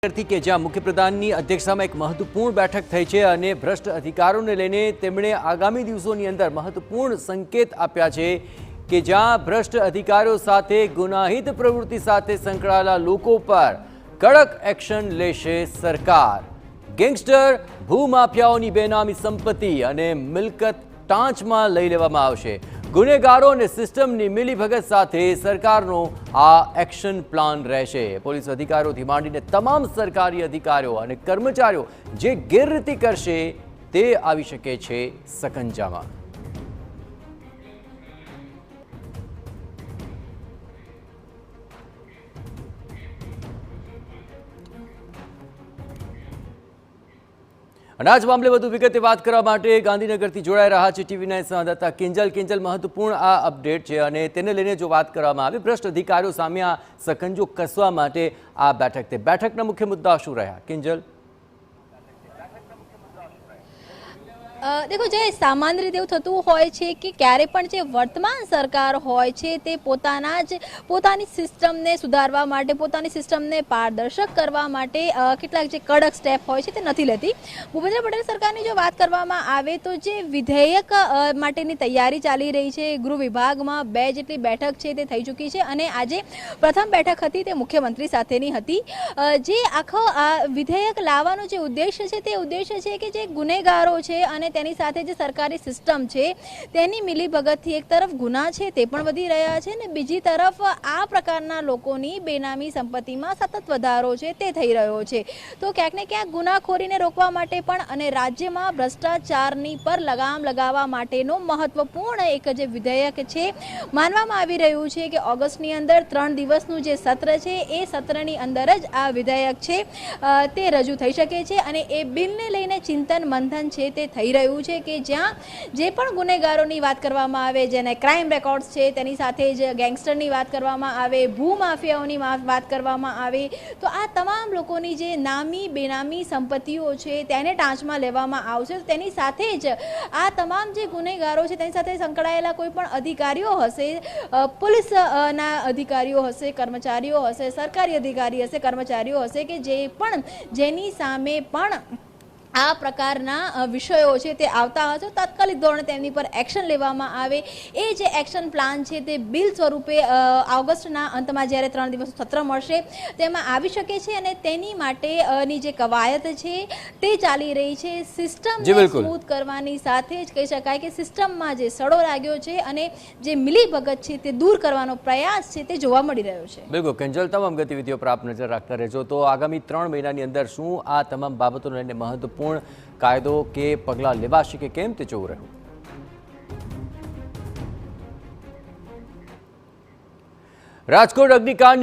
કે જ્યાં મુખ્યપ્રધાનની અધ્યક્ષતામાં એક મહત્વપૂર્ણ બેઠક થઈ છે અને ભ્રષ્ટ અધિકારોને લઈને તેમણે આગામી દિવસોની અંદર મહત્વપૂર્ણ સંકેત આપ્યા છે કે જ્યાં ભ્રષ્ટ અધિકારીઓ સાથે ગુનાહિત પ્રવૃત્તિ સાથે સંકળાયેલા લોકો પર કડક એક્શન લેશે સરકાર। ગેંગસ્ટર ભૂમાફિયાઓની બેનામી સંપત્તિ અને મિલકત ટાંચમાં લઈ લેવામાં આવશે। ગુનેગારો અને સિસ્ટમની મિલીભગત સાથે સરકારનો આ એક્શન પ્લાન રહેશે। પોલીસ અધિકારીઓથી માંડીને તમામ સરકારી અધિકારીઓ અને કર્મચારીઓ જે ગેરરીતિ કરશે તે આવી શકે છે સકંજામાં। અનાજ મામલે વધુ વિગતે વાત કરવા માટે ગાંધીનગરથી જોડાઈ રહ્યા છે ટીવી9 સંવાદદાતા કિંજલ। મહત્વપૂર્ણ આ અપડેટ છે અને તેને લઈને જો વાત કરવામાં આવે ભ્રષ્ટ અધિકારીઓ સામે આ સકંજો કસવા માટે આ બેઠકના મુખ્ય મુદ્દા શું રહ્યા કિંજલ? देखो जे सामान्य रीते એવું થતું હોય છે કે ક્યારે પણ જે વર્તમાન સરકાર હોય છે તે પોતાની સિસ્ટમને સુધારવા માટે પોતાની સિસ્ટમને પારદર્શક કરવા માટે કેટલાક જે કડક સ્ટેપ હોય છે તે નથી લેતી। ભૂપેન્દ્ર પટેલ સરકારની જો વાત કરવામાં આવે તો જે વિધેયક માટેની તૈયારી ચાલી રહી છે ગૃહ વિભાગમાં 2 જેટલી બેઠક છે તે થઈ ચૂકી છે અને આજે પ્રથમ બેઠક હતી તે મુખ્યમંત્રી સાથેની હતી। જે આખો આ વિધેયક લાવવાનો જે ઉદ્દેશ્ય છે તે ઉદ્દેશ્ય છે કે જે ગુનેગારો છે અને તેની સાથે જે સરકારી સિસ્ટમ છે તેની મિલીભગતથી એક તરફ ગુના છે તે પણ વધી રહ્યા છે ને બીજી તરફ આ પ્રકારના લોકોની બેનામી સંપત્તિમાં સતત વધારો છે તે થઈ રહ્યો છે। તો ક્યાંક ને ક્યાંક ગુનાખોરીને રોકવા માટે પણ અને રાજ્યમાં ભ્રષ્ટાચારની પર લગામ લગાવવા માટેનો મહત્વપૂર્ણ એક જે વિધેયક છે માનવામાં આવી રહ્યું છે કે ઓગસ્ટની અંદર 3 દિવસનું જે સત્ર છે એ સત્રની અંદર જ આ વિધેયક છે તે રજૂ થઈ શકે છે અને એ બિલને લઈને ચિંતન મંથન છે તે થઈ રહ્યું છે કે જ્યાં જે પણ ગુનેગારોની વાત કરવામાં આવે જેને ક્રાઇમ રેકોર્ડ્સ છે તેની સાથે જ ગેંગસ્ટરની વાત કરવામાં આવે ભૂમાફિયાઓની વાત કરવામાં આવે તો આ તમામ લોકોની જે નામી બેનામી સંપત્તિઓ છે તેને ટાંચમાં લેવામાં આવશે। તેની સાથે જ આ તમામ જે ગુનેગારો છે તેની સાથે સંકળાયેલા કોઈ પણ અધિકારીઓ હશે પોલીસના અધિકારીઓ હશે કર્મચારીઓ હશે સરકારી અધિકારી હશે કર્મચારીઓ હશે કે જે પણ જેની સામે પણ આ પ્રકારના વિષયો છે તે આવતા હશે તાત્કાલિક ધોરણે તેમની પર એક્શન લેવામાં આવે। એ જે એક્શન પ્લાન છે તે બિલ સ્વરૂપે ઓગસ્ટના અંતમાં જ્યારે 3 દિવસનું સત્ર મળશે તેમાં આવી શકે છે અને તેની માટેની જે કવાયત છે તે ચાલી રહી છે। સિસ્ટમને સ્મૂથ કરવાની સાથે જ કહી શકાય કે સિસ્ટમમાં જે સડો લાગ્યો છે અને જે મિલીભગત છે તે દૂર કરવાનો પ્રયાસ છે તે જોવા મળી રહ્યો છે। બિલકુલ કિંજલ, તમામ ગતિવિધિઓ પર આપ નજર રાખતા રહેજો। તો આગામી 3 મહિનાની અંદર શું આ તમામ બાબતોને લઈને મહત્વપૂર્ણ કાયદો કે પગલાં લેવાશે કે કેમ તે જોવું રહ્યું। રાજકોટ અગ્નિકાંડ